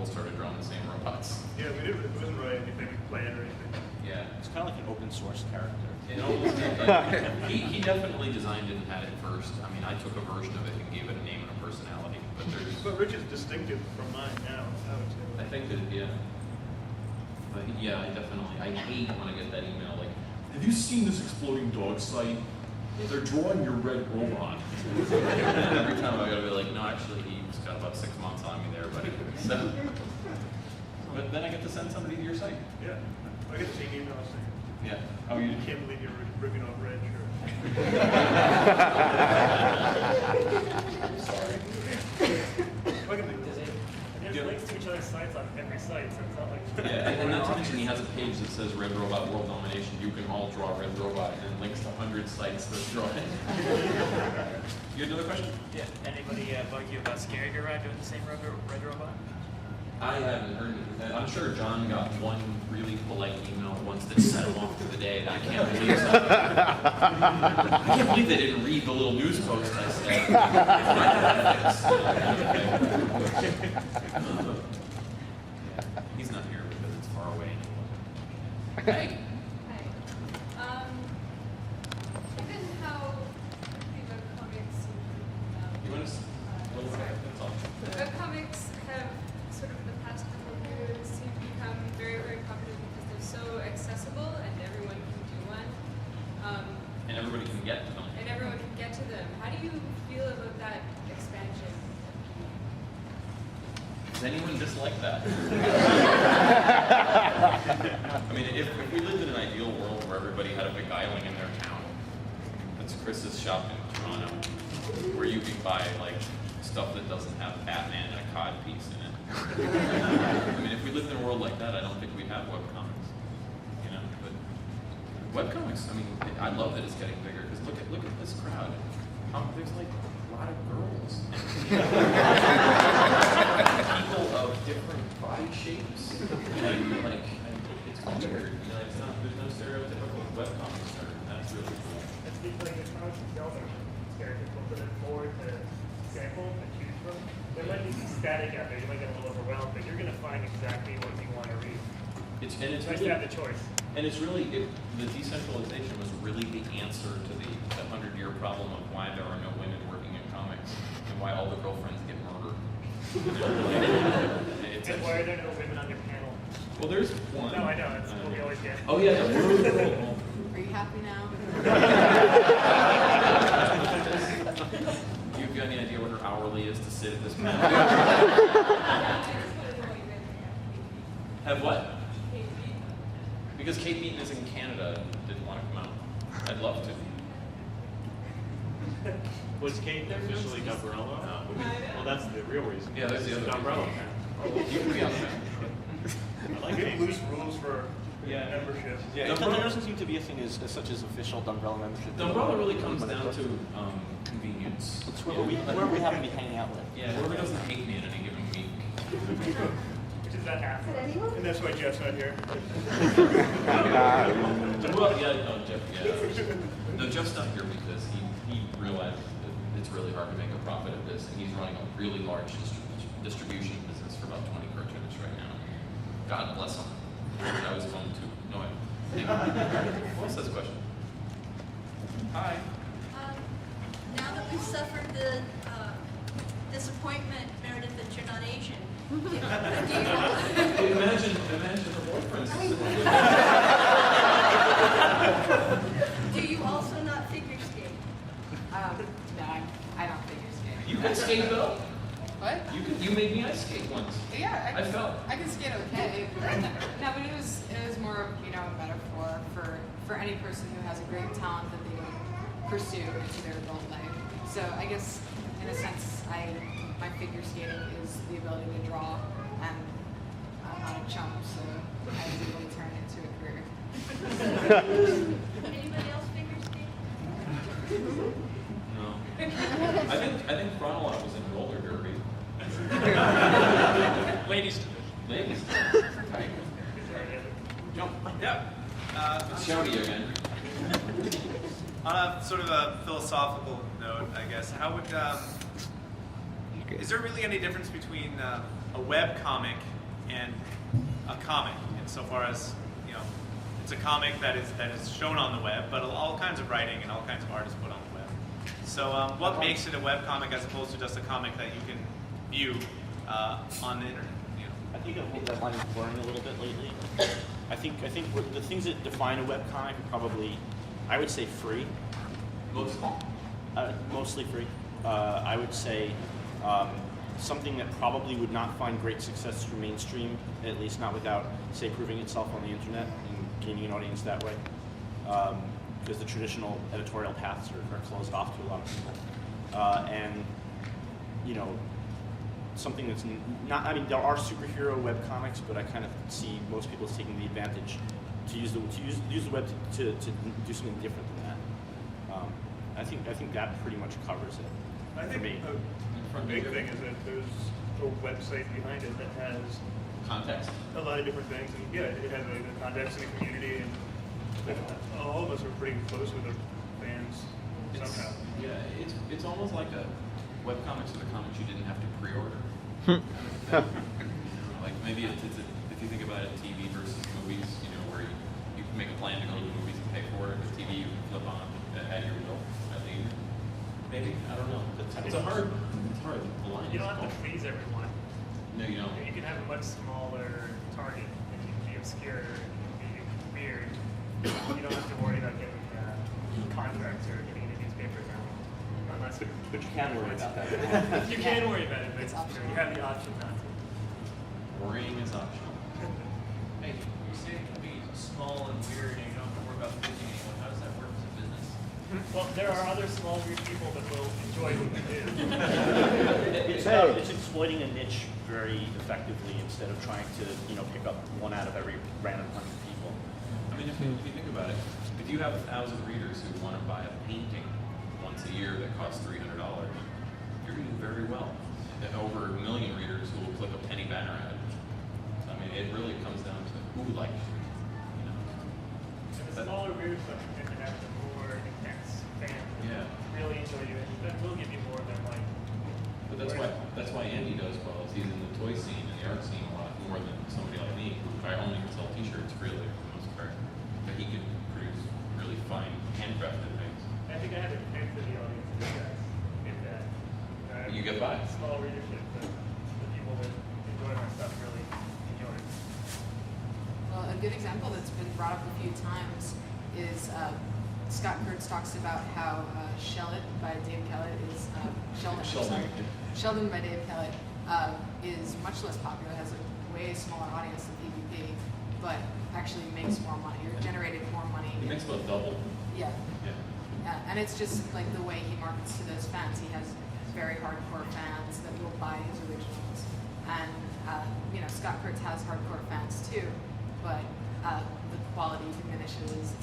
people started drawing the same robots. Yeah, it wasn't really anything planned or anything. Yeah. It's kind of like an open source character. It almost did. He definitely designed it and had it first. I mean, I took a version of it and gave it a name and a personality. But Rich is distinctive from mine now, I would say. I think that, yeah. But yeah, I hate when I get that email like, have you seen this exploding dog site? They're drawing your red robot. And every time I gotta be like, no, actually he's got about 6 months on me there, buddy. So, but then I get to send somebody to your site. Yeah, I get the same email saying, Yeah. How are you? I can't believe you're ripping off Reg. I'm sorry. There's links to each other's sites on every site, so it's not like... Yeah, and not to mention he has a page that says Red Robot World Domination. You can all draw Red Robot, and links to 100 sites that draw it. You had another question? Yeah. Anybody bug you about Scary Garage doing the same Red Robot? I haven't heard it. I'm sure John got one really polite email once that set him off for the day. I can't believe something. I can't believe they didn't read the little news post I said. He's not here because it's far away anyway. Hey. Hi. Given how webcomics You want to? That's all. webcomics have sort of in the past couple of years seem to become very, very popular because they're so accessible and everyone can do one. And everybody can get to them. And everyone can get to them. How do you feel about that expansion? Does anyone dislike that? I mean, if we lived in an ideal world where everybody had a big island in their town, that's Chris's shop in Toronto, where you can buy like stuff that doesn't have Batman and a cod piece in it. I mean, if we lived in a world like that, I don't think we'd have webcomics. You know, but webcomics, I mean, I love that it's getting bigger because look at this crowd. There's like a lot of girls. People of different body shapes. Like it's weird. You know, there's no stereotypical webcomic nerd. That's really cool. It's like the comics themselves are scary people, so there's more to sample and choose from. There might be some static out there, you might get a little overwhelmed, but you're going to find exactly what you want to read. It's Nice really, to have the choice. and it's really the decentralization was really the answer to the 100-year problem of why there are no women working in comics and why all the girlfriends get murdered. And why are there no women on your panel? Well, there's one. No, I know, that's what we always get. Oh yeah, no. Are you happy now? You've got any idea what her hourly is to sit at this panel? Have what? Because Kate Beaton is in Canada and didn't want to come out. I'd love to. Was Kate officially Dumbrella? No. Well, that's the real reason. Yeah, that's the other Dumbrella. You can be on that. I like We have Kate. loose rules for membership. Yeah, Dumbrella- there doesn't seem to be a thing as such as official Dumbrella membership. The umbrella really comes down to convenience. It's where we happen to be hanging out with. Yeah, whoever doesn't hate me in any given week. Which is that half. And that's why Jeff's not here. Well, yeah, no, Jeff, yeah. No, Jeff's not here because he realized that it's really hard to make a profit of this, and he's running a really large distribution business for about 20 cartoonists right now. God bless him. I was home too. No, who else has a question? Hi. Now that we've suffered the disappointment, Meredith, that you're not Asian, Imagine her boyfriend. do you also not figure skate? No, I don't figure skate. You can skate though. What? You made me ice skate once. Yeah, I fell. I can skate okay. No, but it was more of, a metaphor for any person who has a great talent that they don't pursue into their adult life. So I guess in a sense, my figure skating is the ability to draw, and I'm not a chump, so I was able to turn it into a career. Anybody else figure skate? No. I think Frontalot was in roller derby. Ladies. Ladies. Jump. Yeah. It's Shouty again. On a sort of a philosophical note, I guess, how would is there really any difference between a web comic and a comic, insofar as it's a comic that is shown on the web, but all kinds of writing and all kinds of art is put on the web. So what makes it a web comic as opposed to just a comic that you can view on the internet? I think that line is blurring a little bit lately. I think the things that define a web comic are probably, I would say, free. Mostly free. I would say something that probably would not find great success through mainstream, at least not without, say, proving itself on the internet and gaining an audience that way. Because the traditional editorial paths are closed off to a lot of people. And, something that's not, I mean, there are superhero web comics, but I kind of see most people as taking the advantage to use the web to do something different than that. I think that pretty much covers it. I think a big thing is that there's a website behind it that has Context. a lot of different things, and yeah, it has a context in the community, and all of us are pretty close with the fans somehow. Yeah, it's almost like a webcomics are the comics you didn't have to pre-order. Like maybe if you think about it, TV versus movies, where you can make a plan to go to the movies and pay for it. The TV you can flip on at your will at leisure. Maybe, I don't know. It's hard. The line You is don't have to cold. please everyone. No, you don't. You can have a much smaller target, and you can be obscure, and you can be weird. You don't have to worry about getting contracts or getting into newspapers unless But you can worry about that. you can worry about it, but It's optional. you have the option not to. Worrying is optional. Hey, you say it can be small and weird and you don't have to worry about pleasing anyone. How does that work as a business? Well, there are other small weird people that will enjoy what we do. It's exploiting a niche very effectively instead of trying to pick up one out of every random 100 people. I mean, if you think about it, if you have 1,000 readers who want to buy a painting once a year that costs $300, you're going to do very well. And over 1 million readers who will click a penny banner ad. So, I mean, it really comes down to who likes you. And the smaller weird stuff tend to have the more intense fans that really enjoy you, and that will give you more than like. But that's why Andy does well. Is he's in the toy scene and the art scene a lot more than somebody like me, who I only can sell T-shirts really for the most part. But he can produce really fine handcrafted things. I think I have a pick for the audience of you guys in that. You get by. Small readership, but the people that enjoy my stuff really enjoy it. Well, a good example that's been brought up a few times is Scott Kurtz talks about how Sheldon by Dave Kellett is Sheldon by Dave Kellett is much less popular, has a way smaller audience than PvP, but actually makes more money or generated more money. He makes about double. Yeah. Yeah. And it's just like the way he markets to those fans. He has very hardcore fans that will buy his originals, and Scott Kurtz has hardcore fans too, but the quality diminishes